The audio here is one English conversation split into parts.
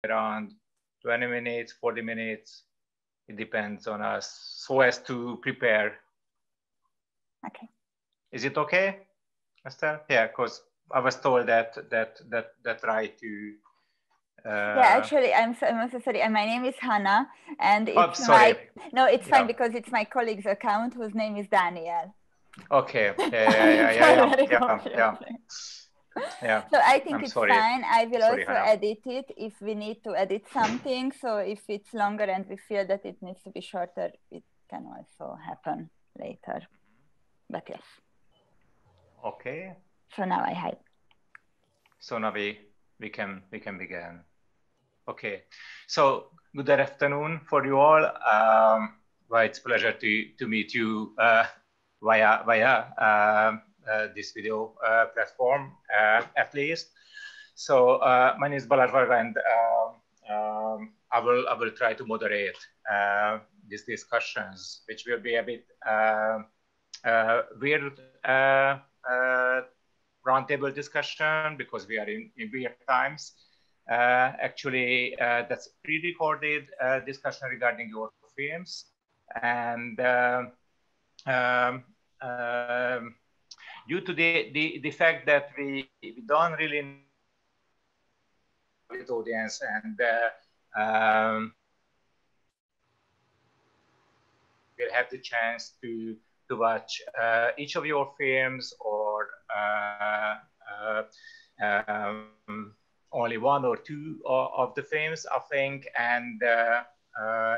around 20 minutes, 40 minutes. It depends on us, so as to prepare. Okay. Is it okay, Esther? Yeah, because I was told that right to. Yeah, actually, I'm so sorry. My name is Hannah, and it's it's fine because it's my colleague's account whose name is Daniel. Okay. Yeah. So I think it's fine. I will also edit it if we need to edit something. So if it's longer and we feel that it needs to be shorter, it can also happen later. But yes. Okay. So now I hide. So now we can begin. Okay. So good afternoon for you all. Well, it's a pleasure to meet you via this video platform, at least. So my name is Balázs Varga, and I will try to moderate these discussions, which will be a bit weird roundtable discussion because we are in weird times. Actually, that's pre-recorded discussion regarding your films, and due to the fact that we don't really know the audience, and we'll have the chance to watch each of your films, or only one or two of the films, I think. And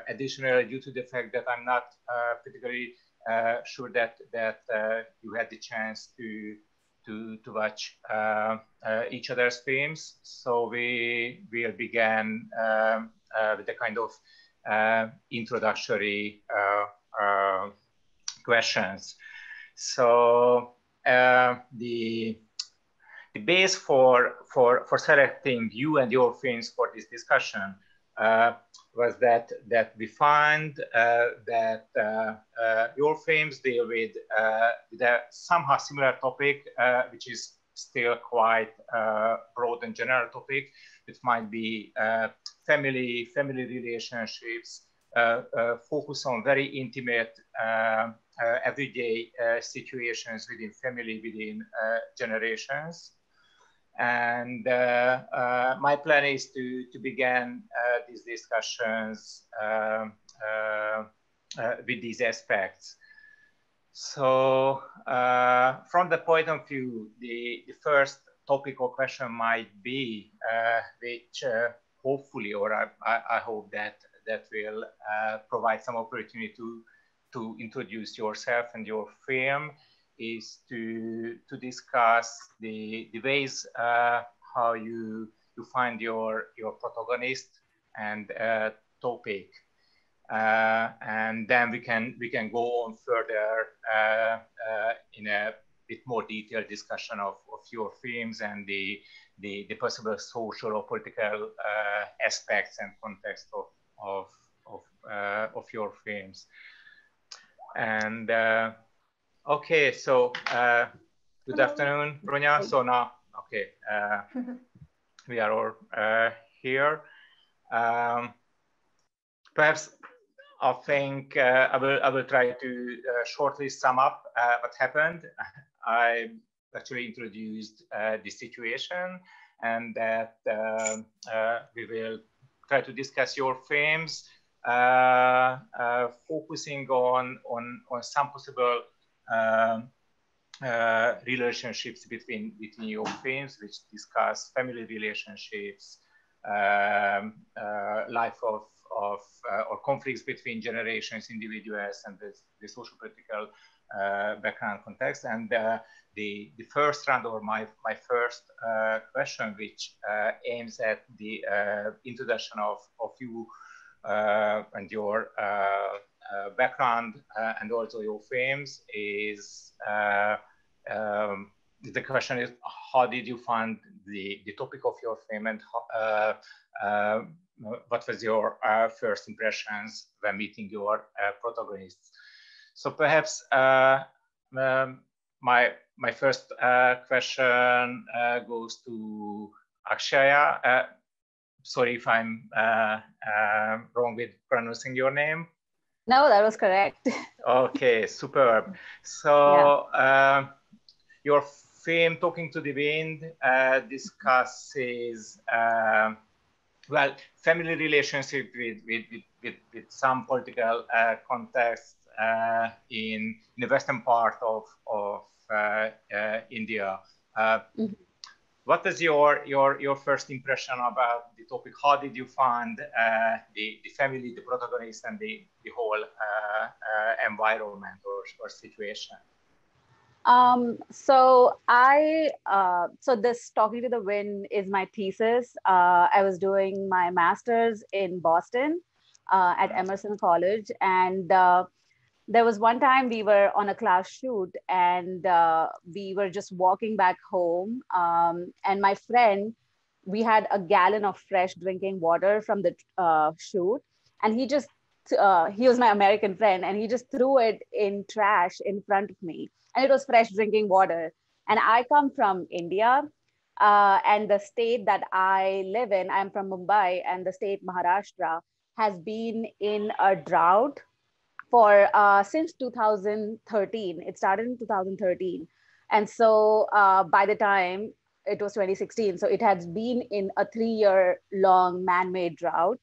additionally, due to the fact that I'm not particularly sure that you had the chance to watch each other's films, so we will begin with a kind of introductory questions. So the base for selecting you and your films for this discussion was that we find that your films deal with a somehow similar topic, which is still quite broad and general topic. It might be family relationships, focus on very intimate everyday situations within family, within generations. And my plan is to begin these discussions with these aspects. So from the point of view, the first topic or question might be, which hopefully, or I hope that will provide some opportunity to introduce yourself and your film, is to discuss the ways how you find your protagonist and topic, and then we can go on further in a bit more detailed discussion of your films and the possible social or political aspects and context of your films. And okay, so good afternoon, Ronja. So now, okay, we are all here. Perhaps I think I will try to shortly sum up what happened. I actually introduced the situation, and that we will try to discuss your films, focusing on some possible relationships between your films, which discuss family relationships, life of or conflicts between generations, individuals, and the social political background context. And the first round, or my first question, which aims at the introduction of you and your background and also your films, is the question is, how did you find the topic of your film, and what was your first impressions when meeting your protagonists? So perhaps my first question goes to Akshaya. sorry if I'm wrong with pronouncing your name. No, that was correct. Okay, superb. So your film, Talking to the Wind, discusses, well, family relationship with some political context in the western part of India. What is your first impression about the topic? How did you find the family, the protagonist, and the whole environment or situation? So this Talking to the Wind is my thesis. I was doing my master's in Boston at Emerson College, and there was one time we were on a class shoot, and we were just walking back home, and my friend, we had a gallon of fresh drinking water from the shoot, and he was my American friend, and he just threw it in trash in front of me. And it was fresh drinking water. And I come from India, and the state that I live in, I'm from Mumbai, and the state Maharashtra has been in a drought for since 2013. It started in 2013. And so by the time it was 2016, so it has been in a 3-year long man-made drought.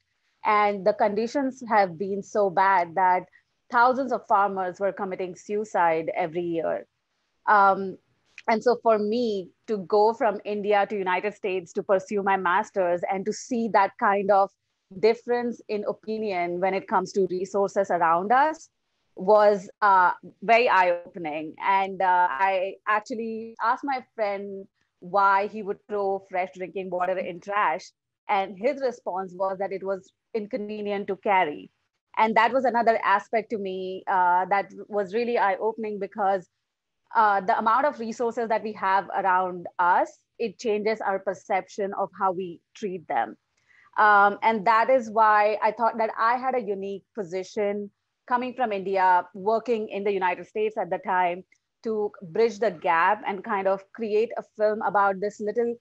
And the conditions have been so bad that thousands of farmers were committing suicide every year. And so for me to go from India to United States to pursue my master's and to see that kind of difference in opinion when it comes to resources around us was very eye-opening. And I actually asked my friend why he would throw fresh drinking water in trash. And his response was that it was inconvenient to carry. And that was another aspect to me that was really eye-opening, because the amount of resources that we have around us, it changes our perception of how we treat them. And that is why I thought that I had a unique position coming from India, working in the United States at the time, to bridge the gap and kind of create a film about this little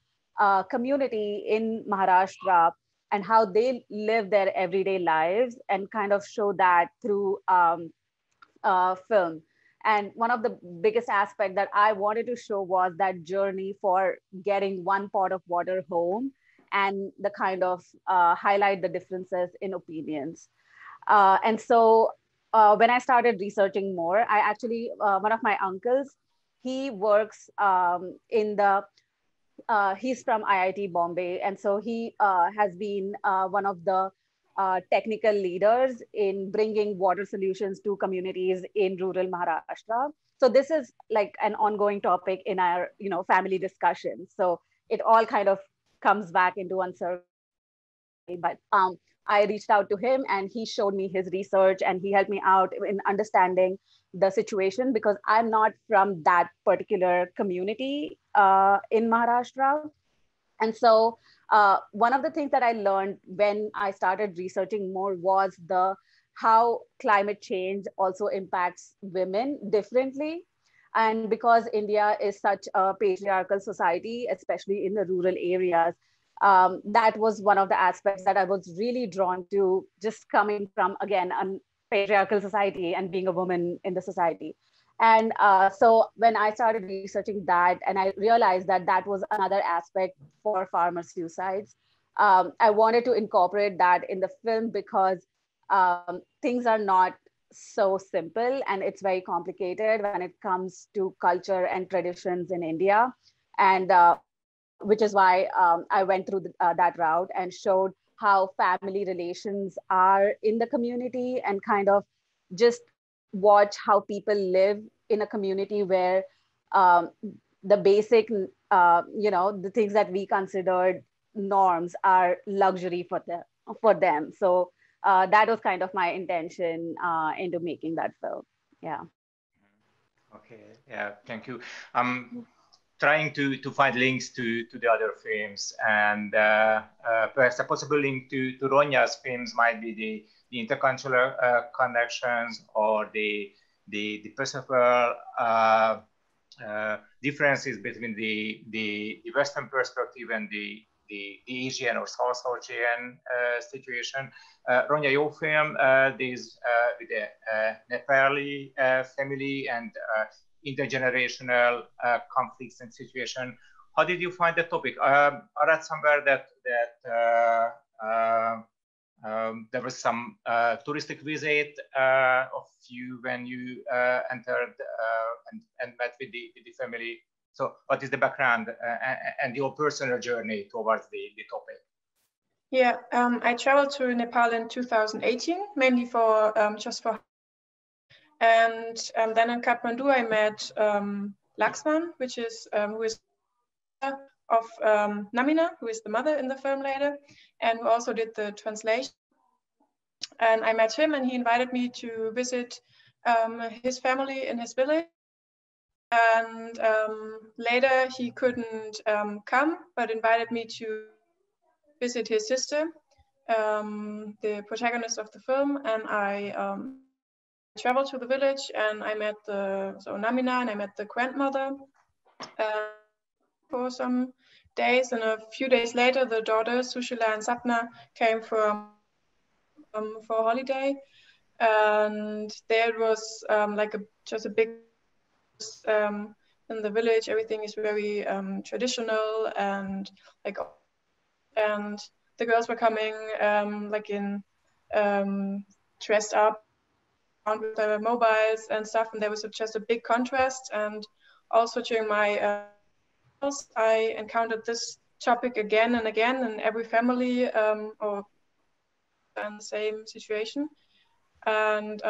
community in Maharashtra and how they live their everyday lives, and kind of show that through film. And one of the biggest aspects that I wanted to show was that journey for getting one pot of water home, and the kind of highlight the differences in opinions. And so when I started researching more, I actually, one of my uncles, he works in the, he's from IIT Bombay. And so he has been one of the technical leaders in bringing water solutions to communities in rural Maharashtra. So this is like an ongoing topic in our, family discussions. So it all kind of comes back into one circle. But I reached out to him, and he showed me his research, and he helped me out in understanding the situation, because I'm not from that particular community in Maharashtra. And so one of the things that I learned when I started researching more was how climate change also impacts women differently. And because India is such a patriarchal society, especially in the rural areas, that was one of the aspects that I was really drawn to, just coming from, again, a patriarchal society and being a woman in the society. And so when I started researching that, and I realized that that was another aspect for farmer suicides, I wanted to incorporate that in the film, because things are not so simple, and it's very complicated when it comes to culture and traditions in India. And which is why I went through that route and showed how family relations are in the community, and kind of just watch how people live in a community where the basic, the things that we considered norms are luxury for them. So that was kind of my intention into making that film. Yeah. Okay. Yeah. Thank you. Trying to find links to the other films, and perhaps a possible link to Ronja's films might be the intercultural connections, or the personal differences between the Western perspective and the the Asian or South Asian situation. Ronja, your film deals with a Nepali family and intergenerational conflicts and situation. How did you find the topic? I read somewhere that there was some touristic visit of you when you entered and met with the family. So what is the background and your personal journey towards the topic? Yeah, I traveled to Nepal in 2018, mainly for just for, and then in Kathmandu I met Laxman, which is who is of Namina, who is the mother in the film later, and who also did the translation. And I met him, and he invited me to visit his family in his village. And later he couldn't come, but invited me to visit his sister, the protagonist of the film. And I traveled to the village, and I met Namina, and I met the grandmother for some days. And a few days later, the daughters Sushila and Sapna came for holiday, and there it was just a big in the village. Everything is very traditional, and the girls were coming in dressed up with their mobiles and stuff, and there was just a big contrast. And also during my I encountered this topic again and again in every family or in the same situation. And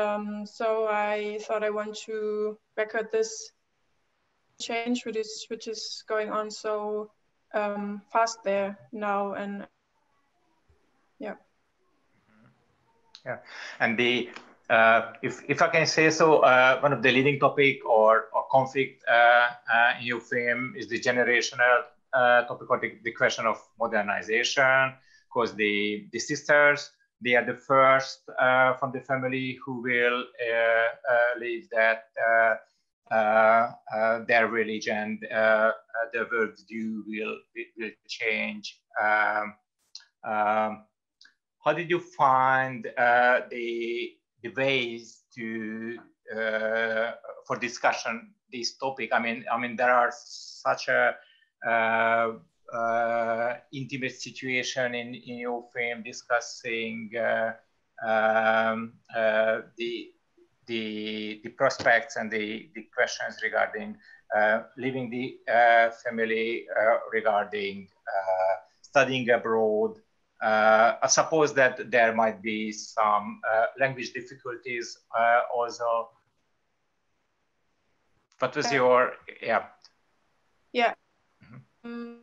so I thought I want to record this change which is going on so fast there now. And yeah. Yeah, and the if I can say so, one of the leading topic or conflict in your film is the generational topic, or the question of modernization, because the sisters, they are the first from the family who will leave that their religion, their worldview will change. How did you find the ways to for discussion this topic? I mean, there are such a intimate situation in your film discussing the prospects and the questions regarding leaving the family, regarding studying abroad. I suppose that there might be some language difficulties also. What was your, yeah. Mm-hmm.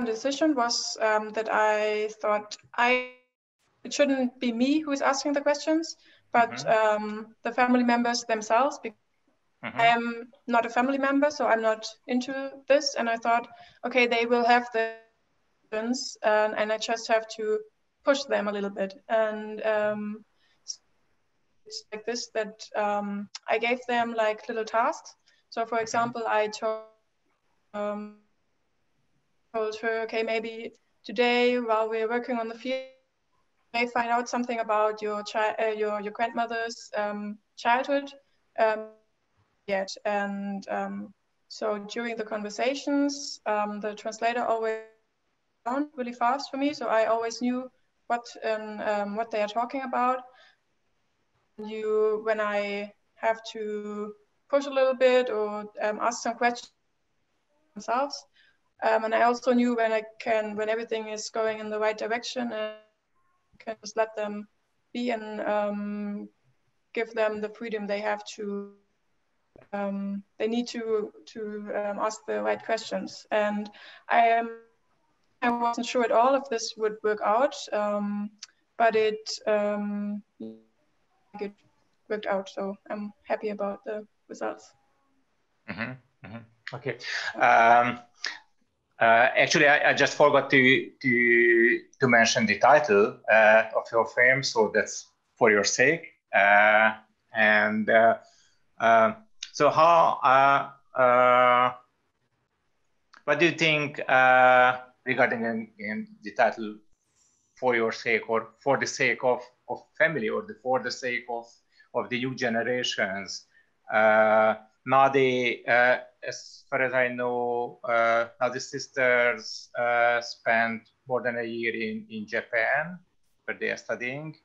Decision was that I thought it shouldn't be me who is asking the questions, but the family members themselves, because I am not a family member, so I'm not into this. And I thought, okay, they will have the and I just have to push them a little bit. And it's like this, that I gave them like little tasks. So for example, I told her, okay, maybe today while we're working on the field, you may find out something about your grandmother's childhood yet. And so during the conversations, the translator always down really fast for me, so I always knew what they are talking about. When I have to push a little bit or ask some questions themselves, and I also knew when everything is going in the right direction, and can just let them be and give them the freedom they have to. They need to ask the right questions, and I wasn't sure at all if this would work out, but it worked out. So I'm happy about the results. Okay. Actually, I just forgot to mention the title of your film, so that's for your sake. So how? What do you think regarding again the title "For Your Sake" or "For the Sake of Family" or "For the Sake of the New Generations." Now as far as I know, now the sisters spent more than a year in Japan, where they are studying.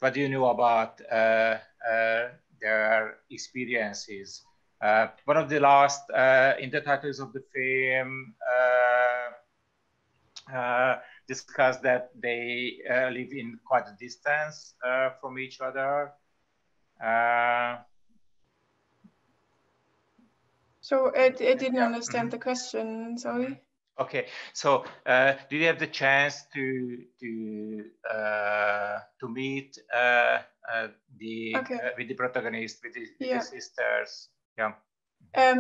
What do you know about their experiences? One of the last intertitles of the film discussed that they live in quite a distance from each other. So I didn't understand the question, sorry. Okay, so did you have the chance to meet with the protagonist, with the sisters? Yeah.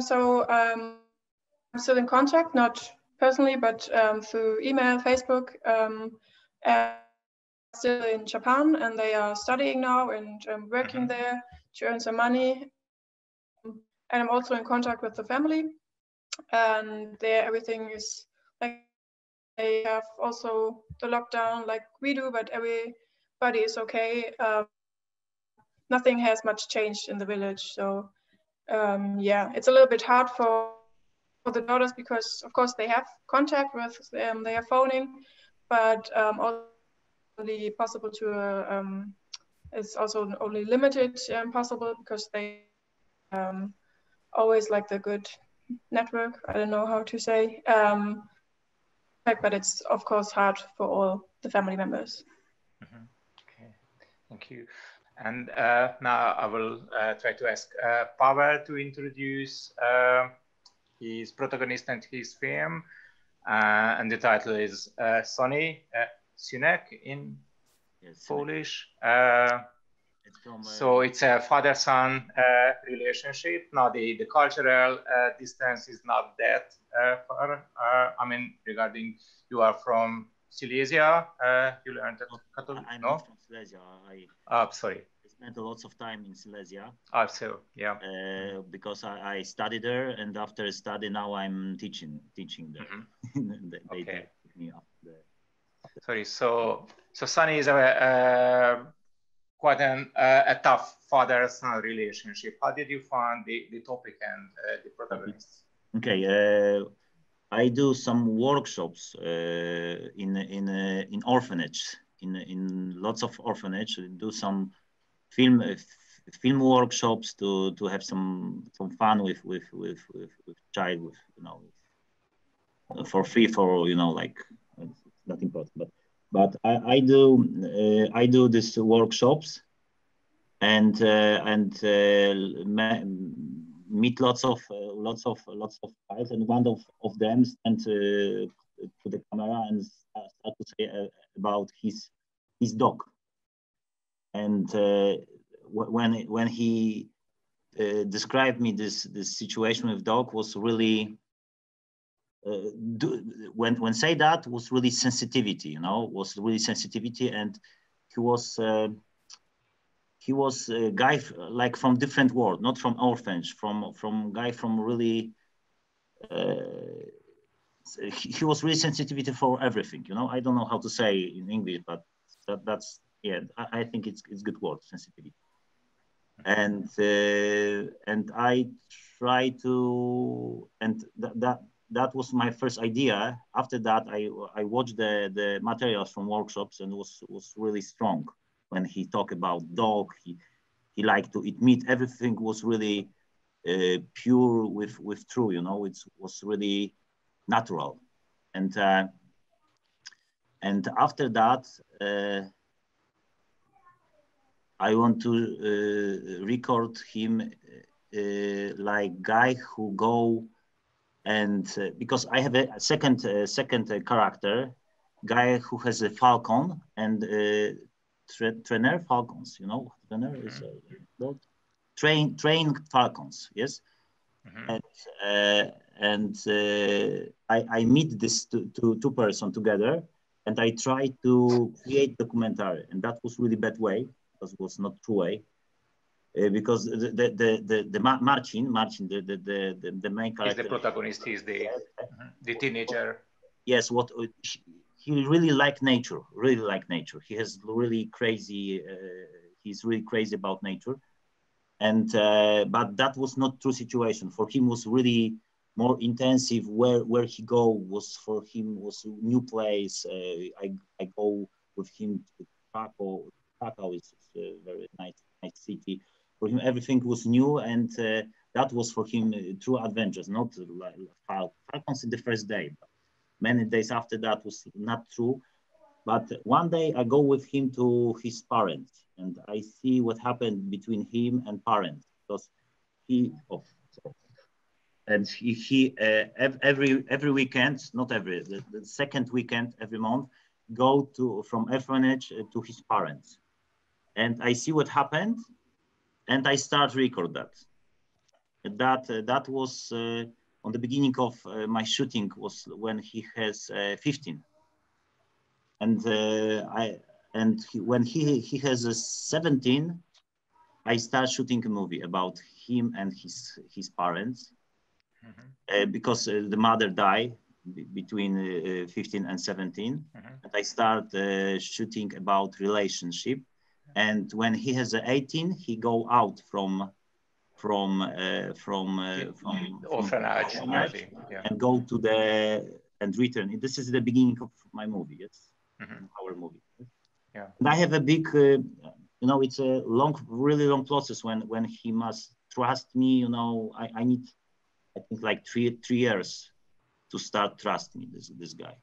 So I'm still in contact, not personally, but through email, Facebook. Still in Japan, and they are studying now and working there to earn some money. And I'm also in contact with the family, and there everything is like, they have also the lockdown like we do, but everybody is okay. Nothing has much changed in the village, so yeah, it's a little bit hard for the daughters because of course they have contact with them, they are phoning, but only possible to it's also only limited possible because they always like the good network. I don't know how to say, but it's of course hard for all the family members. Okay, thank you. And now I will try to ask Paweł to introduce his protagonist and his film. And the title is Sonny, Synek in Polish. So it's a father-son relationship. Now the cultural distance is not that far. I mean, regarding you are from Silesia, you learned that Catholic, I'm no? not from Silesia. Sorry. I spent lots of time in Silesia. So yeah. Because I studied there, and after study now I'm teaching there. They take me up there. Sorry. So Sonny is quite a tough father-son relationship. How did you find the topic and the protagonists? Okay, I do some workshops in orphanage, in lots of orphanage. Do some film workshops to have some fun with child, with for free, for like it's not important, but I do these workshops and meet lots of guys, and one of them stand to the camera and start to say about his dog. And when he described me this situation with dog was really when say that was really sensitivity, was really sensitivity, and he was a guy like from different world, not from orphanage, from guy from really he was really sensitivity for everything, I don't know how to say in English, but that's yeah, I think it's good word, sensitivity. And I try to, and that was my first idea. After that, I watched the materials from workshops, and was really strong when he talked about dog. He liked to eat meat. Everything was really pure with true. It was really natural. And after that, I want to record him like guy who go and because I have a second character, guy who has a falcon and trainer falcons. Trainer is train falcons. Yes, and I meet this two person together, and I try to create documentary, and that was really bad way. Because it was not true way. because the Marcin, the main character. He's the protagonist. He's the teenager. Yes, he really liked nature. Really liked nature. He has really crazy. He's really crazy about nature, and but that was not true situation. For him was really more intensive. Where he go was for him was a new place. I go with him to Krakow. Krakow is a very nice city. For him, everything was new, and that was for him true adventures. Not like Falcons in the first day, but many days after that was not true. But one day I go with him to his parents, and I see what happened between him and parents, because he every weekend, not every, the second weekend every month, go from orphanage to his parents, and I see what happened, and I start record that. That was on the beginning of my shooting, was when he has 15. And when he has 17, I start shooting a movie about him and his parents, because the mother died between 15 and 17, and I start shooting about relationship. And when he has 18, he go out from orphanage, and go to and return. This is the beginning of my movie. Yes, our movie. Yeah. And I have a big, it's a really long process when he must trust me. I need, I think, like three years to start trust me, this guy,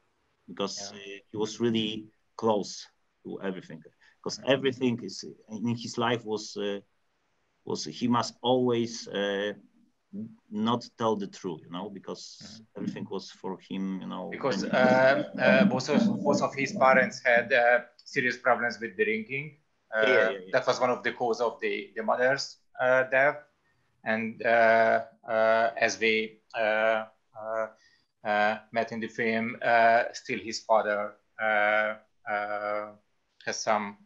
because he was really close to everything. Because everything is in his life was he must always not tell the truth, because everything was for him, Because both of his parents had serious problems with drinking. That was one of the cause of the mother's death, and as we met in the film, still his father has some.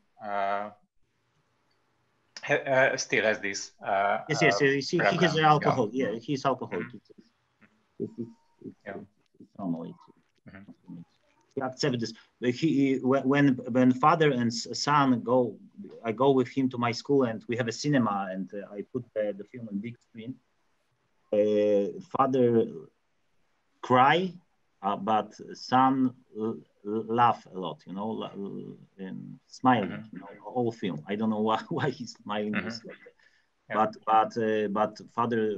Still has this. Yes. He has alcohol. Yeah, he's alcoholic. It's normal. He accepts this. When father and son go, I go with him to my school, and we have a cinema, and I put the film on big screen. Father cry, but son laugh a lot, and smiling, whole film. I don't know why he's smiling. But father,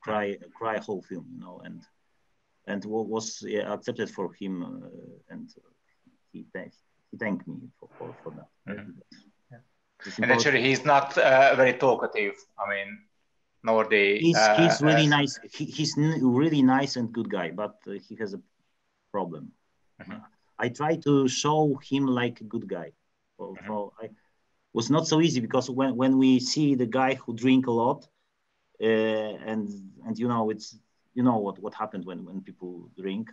cry whole film, and what was accepted for him, and he thanked me for that. And actually, he's not very talkative. I mean, nor the. He's really nice. He's really nice and good guy, but he has a problem. I try to show him like a good guy. Was not so easy, because when we see the guy who drink a lot, and it's what happened when people drink,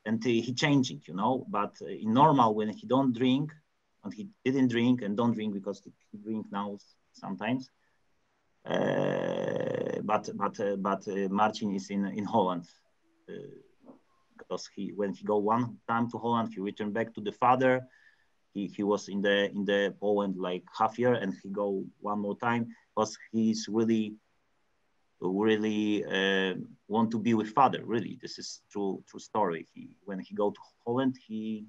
and he changing, but in normal, when he don't drink, and he didn't drink and don't drink, because he drink now sometimes. But Marcin is in Holland, because when he go one time to Holland, he returned back to the father. He was in the Poland like half year, and he go one more time, because he's really want to be with father. Really, this is true story. When he go to Holland, he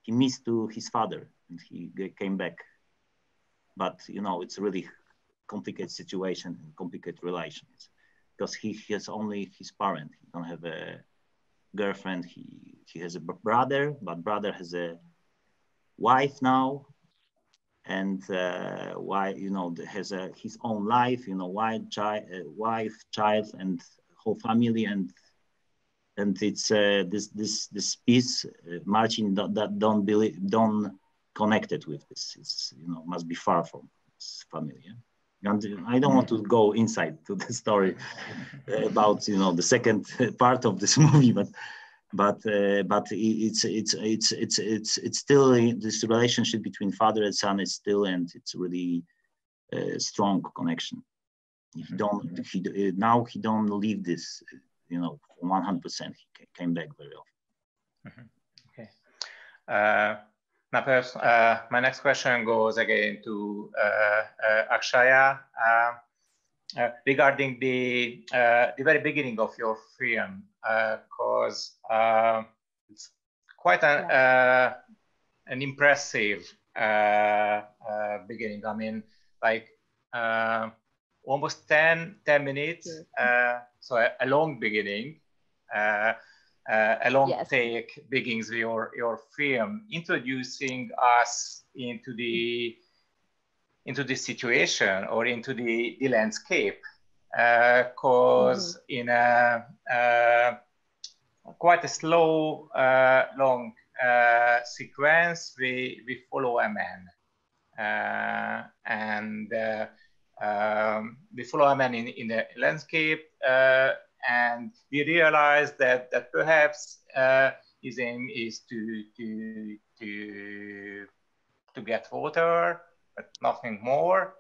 missed to his father, and he came back. But it's really complicated situation and complicated relations, because he has only his parent. He don't have a girlfriend. He has a brother, but brother has a wife now, and has his own life, wife, child, and whole family, and it's this piece Marcin don't connected with this. It's must be far from his family. Yeah? And I don't want to go inside to the story about the second part of this movie, but it's still this relationship between father and son is still, and it's really strong connection. He don't leave this, 100%. He came back very often. Okay. Now, perhaps my next question goes again to Akshaya regarding the very beginning of your film, because it's quite an impressive beginning. I mean, like almost 10 minutes, so a long beginning. A long take begins your film, introducing us into the situation or into the landscape, because in a quite a slow, long sequence, we follow a man, and we follow a man in the landscape. And we realized that perhaps his aim is to get water, but nothing more.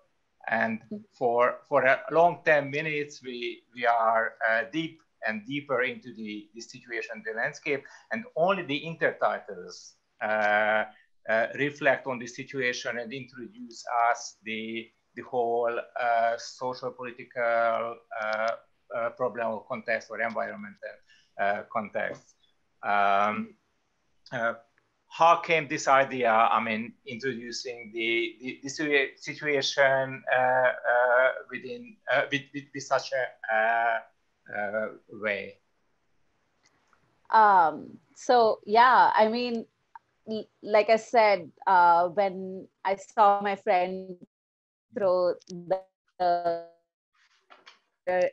And for a long 10 minutes, we are deep and deeper into the situation, the landscape, and only the intertitles reflect on the situation and introduce us the whole social, political problem or context or environmental context. How came this idea, I mean, introducing the situation with such a way? So, yeah, I mean, like I said, when I saw my friend throw the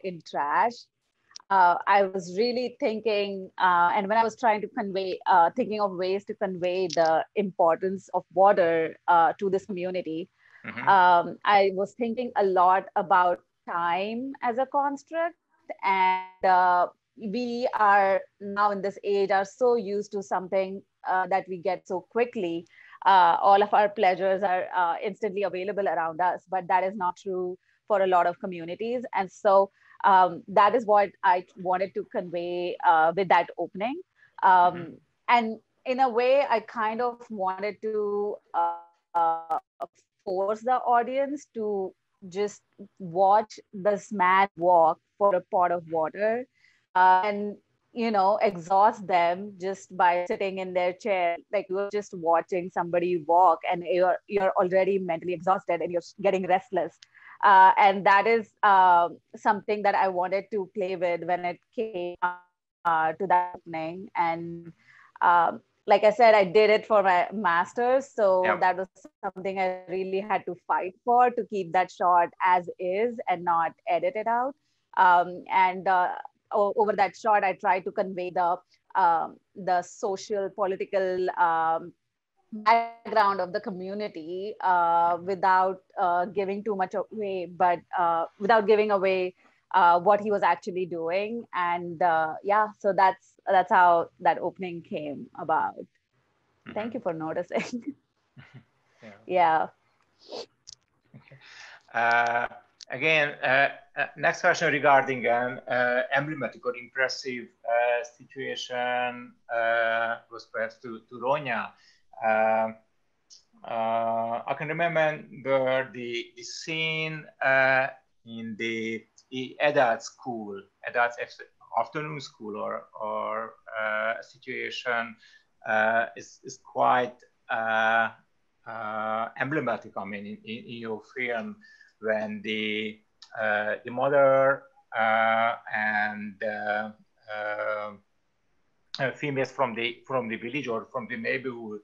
in trash, I was really thinking, and when I was trying to convey, thinking of ways to convey the importance of water to this community, I was thinking a lot about time as a construct. And we are now in this age are so used to something that we get so quickly. All of our pleasures are instantly available around us, but that is not true for a lot of communities. And so that is what I wanted to convey with that opening. And in a way, I kind of wanted to force the audience to just watch this man walk for a pot of water and, exhaust them just by sitting in their chair. Like, you're just watching somebody walk and you're already mentally exhausted and you're getting restless. And that is something that I wanted to play with when it came to that opening. And like I said, I did it for my master's. So that was something I really had to fight for, to keep that shot as is and not edit it out. Over that shot, I tried to convey the social, political background of the community without giving too much away, but without giving away what he was actually doing. And so that's how that opening came about. Thank you for noticing. Yeah. Okay. Again, next question regarding an emblematic or impressive situation was perhaps to Ronja. I can remember the scene in the adult school, adult afternoon school or situation is quite emblematic. I mean, in your film, when the mother and females from the village or from the neighborhood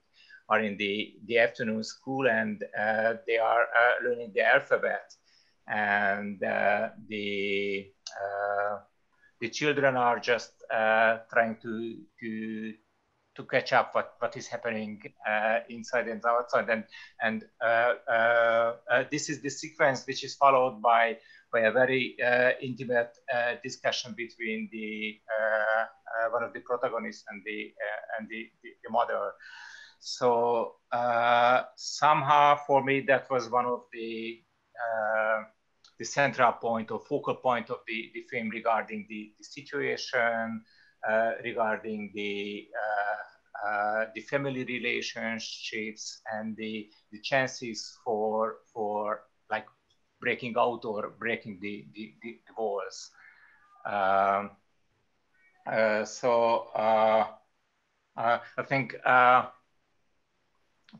are in the afternoon school, and they are learning the alphabet, and the children are just trying to catch up what is happening inside and outside, and this is the sequence which is followed by a very intimate discussion between the one of the protagonists and the mother. So somehow for me that was one of the central point or focal point of the film regarding the situation, regarding the family relationships and the chances for like breaking out or breaking the walls. I think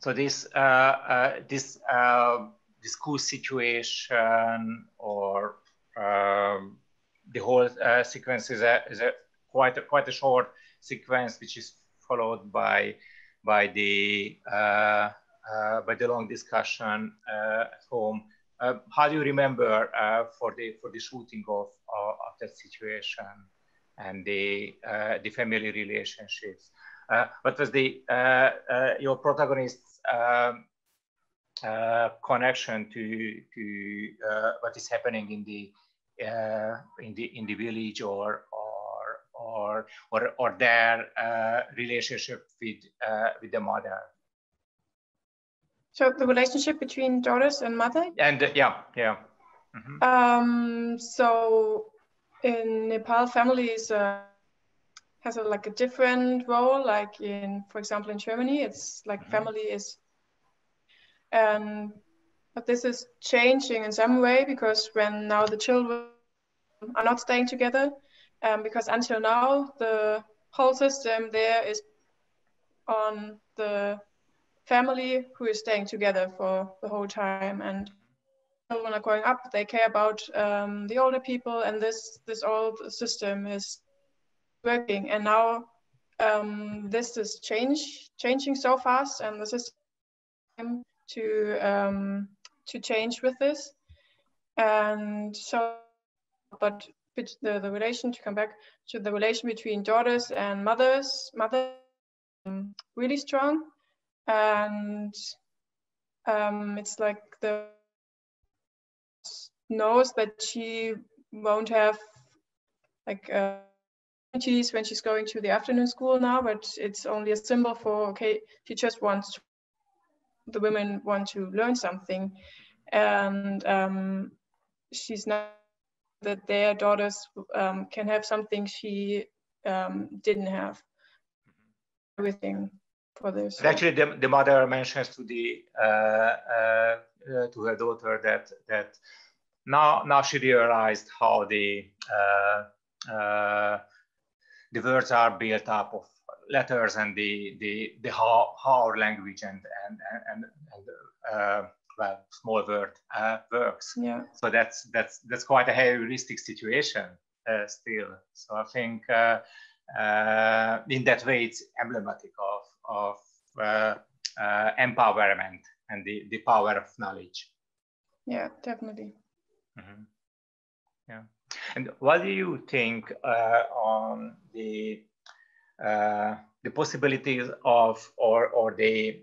so. This school situation or the whole sequence is quite a short sequence, which is followed by the long discussion at home. How do you remember for the shooting of that situation and the family relationships? What was your protagonist's connection to what is happening in the village or their relationship with the mother? So the relationship between daughters and mother? And yeah. Mm-hmm. So in Nepal, families has a different role. Like for example, in Germany, it's like family is, but this is changing in some way because when now the children are not staying together, because until now the whole system there is on the family who is staying together for the whole time, and children are growing up, they care about the older people, and this old system is working. And now this is changing so fast, and the system to change with this. And so, but the relation, to come back to the relation between daughters and mothers really strong. And it's like the knows that she won't have opportunities when she's going to the afternoon school now, but it's only a symbol for, okay, she just wants the women want to learn something, and she's not that their daughters can have something she didn't have. Everything for this. But actually, the mother mentions to her daughter that now she realized how the words are built up of letters and the how our language and well, small word works. Yeah. So that's quite a heuristic situation still. So I think in that way it's emblematic of empowerment and the power of knowledge. Yeah, definitely. Mm-hmm. Yeah. And what do you think on the possibilities of or the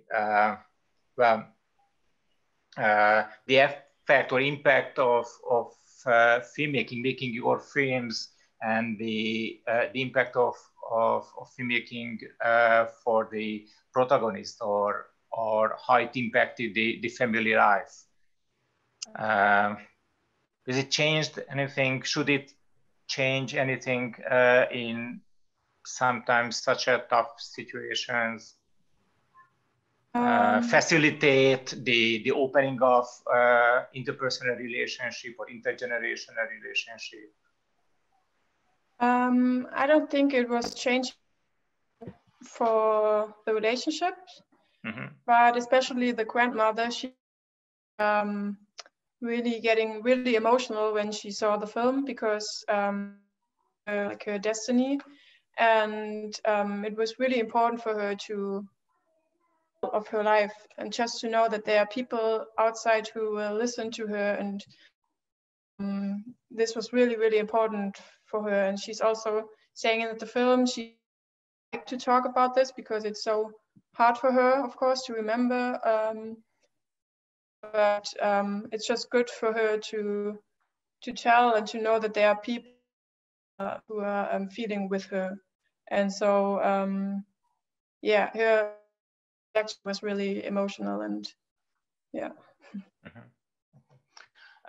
effect or impact of filmmaking, making your films, and the impact of filmmaking for the protagonist, or how it impacted the family life? Has it changed anything? Should it change anything in sometimes such a tough situations? Facilitate the opening of interpersonal relationship or intergenerational relationship? I don't think it was changed for the relationships, but especially the grandmother. She really getting really emotional when she saw the film, because like her destiny, and it was really important for her of her life, and just to know that there are people outside who will listen to her, and this was really, really important for her. And she's also saying in the film she liked to talk about this because it's so hard for her, of course, to remember, but it's just good for her to tell and to know that there are people who are feeling with her. And so yeah, her reaction was really emotional, and yeah.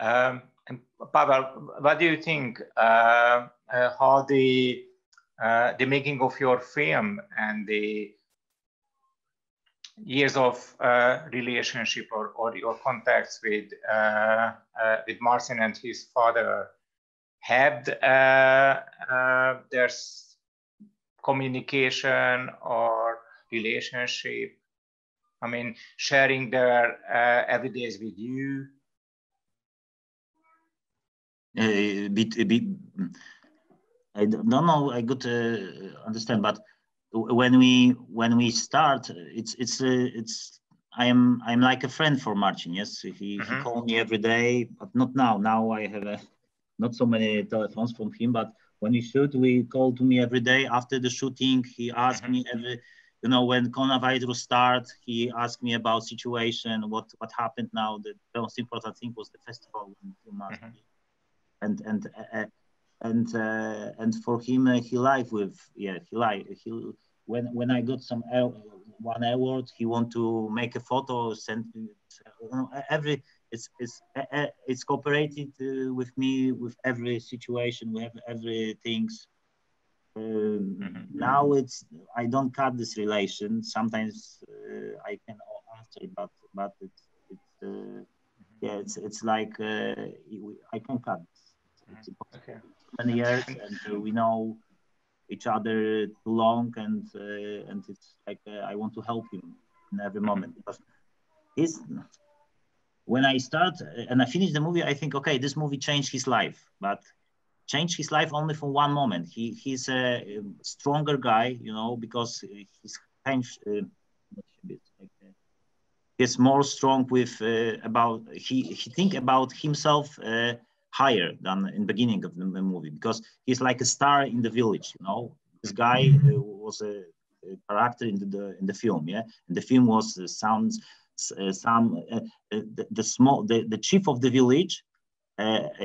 And Paweł, what do you think? How the making of your film and the years of relationship or your contacts with Marcin and his father had there's communication or relationship? I mean, sharing their everydays with you. I don't know. I could understand, but when we start, I'm like a friend for Marcin. Yes, he called me every day, but not now. Now I have not so many telephones from him. But when we shoot, we call to me every day. After the shooting, he asked me every. You know, when coronavirus started, he asked me about situation, what happened now. The most important thing was the festival in 2 months. And for him, he live with when I got some one award, he want to make a photo, send it's cooperated with me with every situation. We have everything. Now I don't cut this relation. Sometimes I can answer, but it's like I can cut. It's okay. Many years, and we know each other too long, and it's like I want to help him in every moment. Because when I start and I finish the movie, I think, okay, this movie changed his life, but changed his life only for one moment. He's a stronger guy, you know, because he's more strong with about he think about himself higher than in the beginning of the movie, because he's like a star in the village, you know. This guy was a character in the film, yeah, and the film was the chief of the village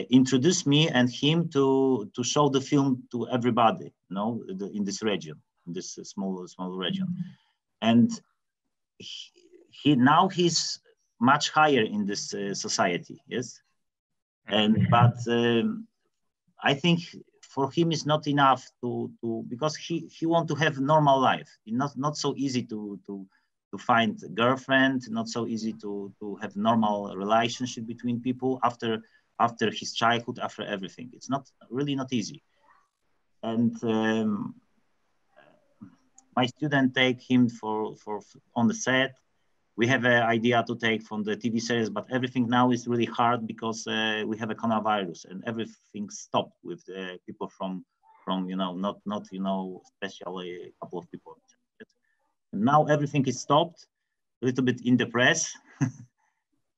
introduced me and him to show the film to everybody, you know, in this region, in this small region, and he's much higher in this society, yes. But I think for him it's not enough to because he want to have normal life. It's not so easy to find a girlfriend, not so easy to have normal relationship between people after his childhood, after everything. It's not easy. And my student take him for on the set. We have an idea to take from the TV series, but everything now is really hard because we have a coronavirus and everything stopped with people from you know, not you know, especially a couple of people. And now everything is stopped, a little bit in the press,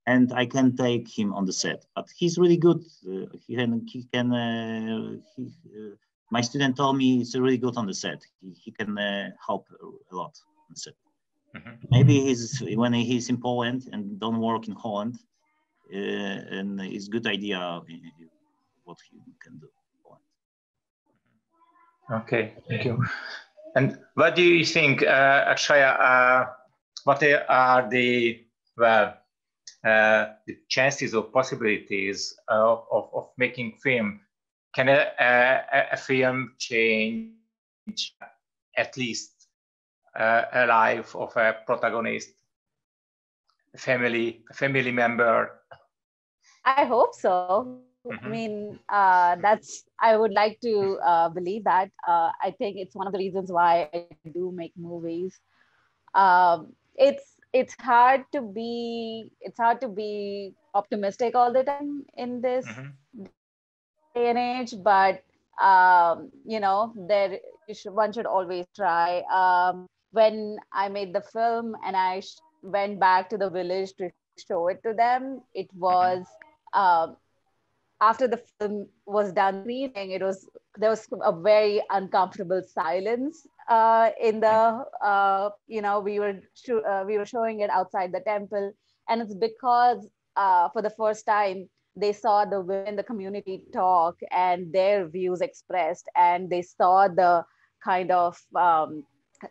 and I can take him on the set. But he's really good. My student told me he's really good on the set. He can help a lot on the set. Maybe when he's in Poland and don't work in Holland, and it's a good idea what he can do. Okay, thank you. And what do you think, Akshaya? What are the chances or possibilities of making film? Can a film change at least a life of a protagonist, a family member? I hope so. I mean, I would like to believe that. I think it's one of the reasons why I do make movies. It's hard to be optimistic all the time in this day and age, but you know, one should always try. When I made the film and I went back to the village to show it to them, it was after the film was done screening, there was a very uncomfortable silence in the you know, we were showing it outside the temple, and it's because for the first time they saw the women in the community talk and their views expressed, and they saw the kind of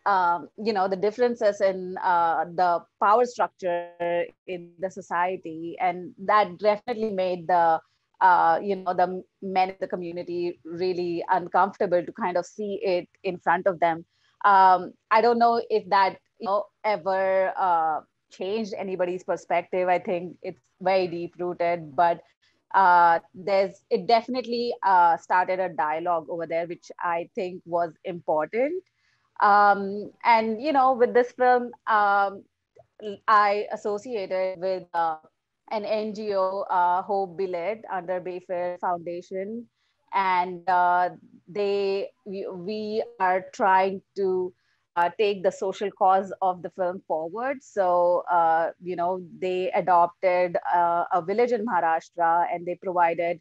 the differences in the power structure in the society, and that definitely made the the men in the community really uncomfortable to kind of see it in front of them. I don't know if that ever changed anybody's perspective. I think it's very deep rooted, but it definitely started a dialogue over there, which I think was important. And with this film, I associated with an NGO, Hope Billet, under Bayfair Foundation, and we are trying to take the social cause of the film forward. So they adopted a village in Maharashtra, and they provided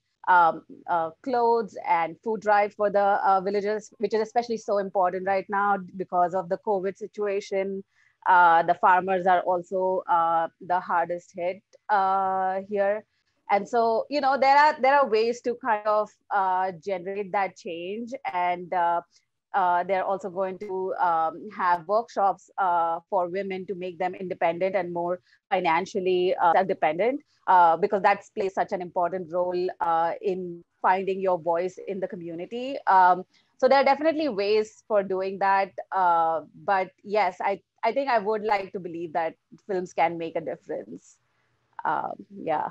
clothes and food drive for the villagers, which is especially so important right now because of the COVID situation. The farmers are also the hardest hit here. And so, there are ways to kind of generate that change. And they're also going to have workshops for women to make them independent and more financially self-dependent, because that plays such an important role in finding your voice in the community. So there are definitely ways for doing that. But yes, I think I would like to believe that films can make a difference. Yeah.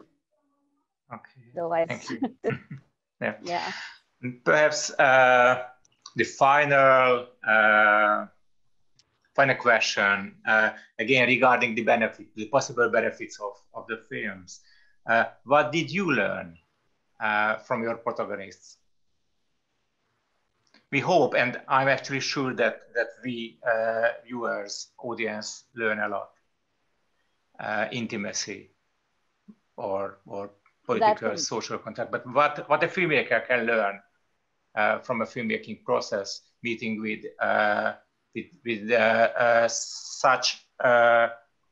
Okay. Otherwise, thank you. Yeah. Perhaps the final question, again, regarding the possible benefits of the films. What did you learn from your protagonists? We hope, and I'm actually sure that we viewers, audience, learn a lot. Intimacy or political, social contact. But what a filmmaker can learn from a filmmaking process, meeting with such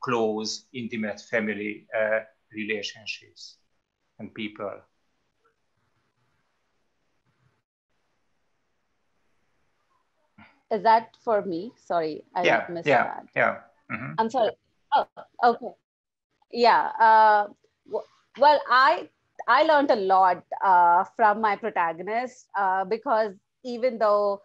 close, intimate family relationships and people. Is that for me? Sorry, I missed that. Yeah. Mm-hmm. I'm sorry. Oh, okay. Yeah. Well, I learned a lot from my protagonist because even though,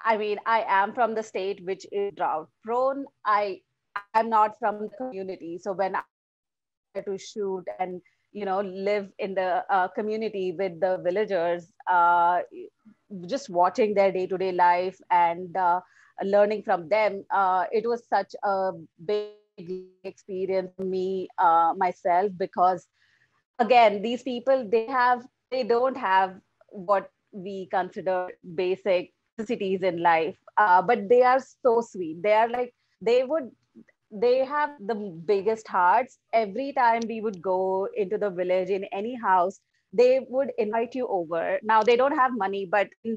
I am from the state which is drought prone, I'm not from the community. So when I had to shoot and live in the community with the villagers, just watching their day-to-day life and learning from them, it was such a big experience for me myself, because again, these people, they don't have what we consider basic necessities in life, but they are so sweet. They are like, they have the biggest hearts. Every time we would go into the village, in any house, they would invite you over. Now they don't have money, but in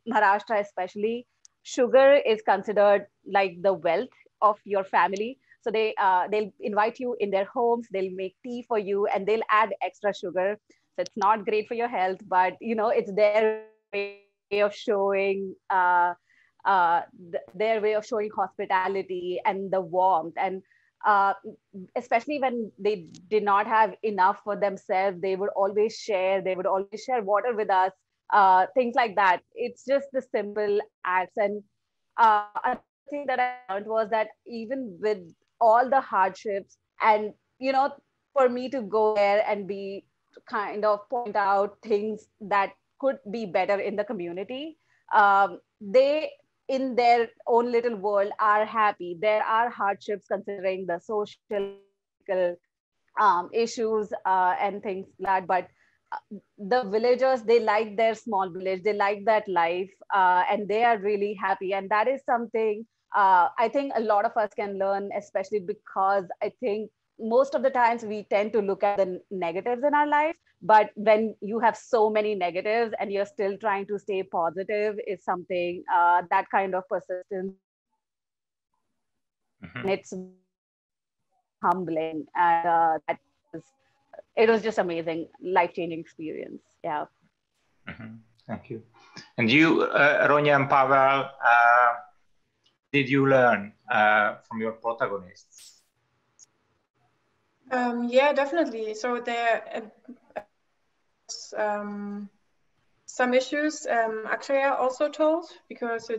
Maharashtra especially, sugar is considered like the wealth of your family. So they'll invite you in their homes, they'll make tea for you, and they'll add extra sugar. So it's not great for your health, but it's their way of showing their way of showing hospitality and the warmth. And especially when they did not have enough for themselves, they would always share. They would always share water with us, things like that. It's just the simple acts. And another thing that I learned was that even with all the hardships, and for me to go there and be kind of point out things that could be better in the community, they in their own little world are happy. There are hardships considering the social issues and things like that, but the villagers, they like their small village, they like that life, and they are really happy. And that is something I think a lot of us can learn, especially because I think most of the times we tend to look at the negatives in our life, but when you have so many negatives and you're still trying to stay positive is something that kind of persistence. Mm-hmm. And it's humbling, and it was just amazing, life-changing experience. Yeah. Mm-hmm. Thank you. And you, Ronja and Paweł, did you learn from your protagonists? Yeah, definitely. So there some issues Akshaya also told, because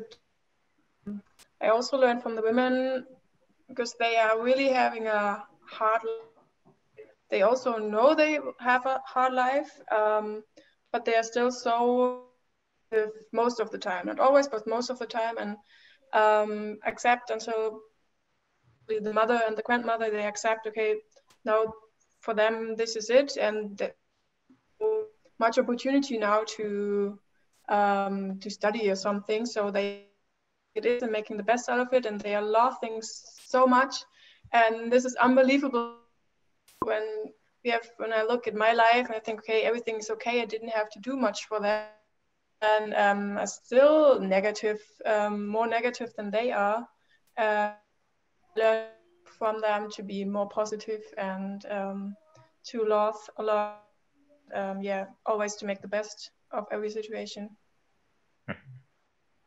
I also learned from the women, because they are really having a hard life. They also know they have a hard life, but they are still so, most of the time, not always, but most of the time, and accept until the mother and the grandmother, they accept, okay, now for them this is it, and much opportunity now to study or something, so they it is and making the best out of it, and they love things so much, and this is unbelievable. When I look at my life and I think, okay, everything is okay, I didn't have to do much for that, and I'm still negative, more negative than they are. Learn from them to be more positive and to love a lot. Yeah, always to make the best of every situation.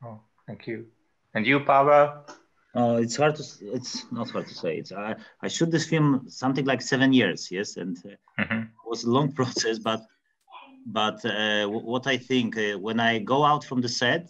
Oh, thank you. And you, Paweł? It's not hard to say. I shot this film something like 7 years, yes, and it was a long process. But what I think when I go out from the set,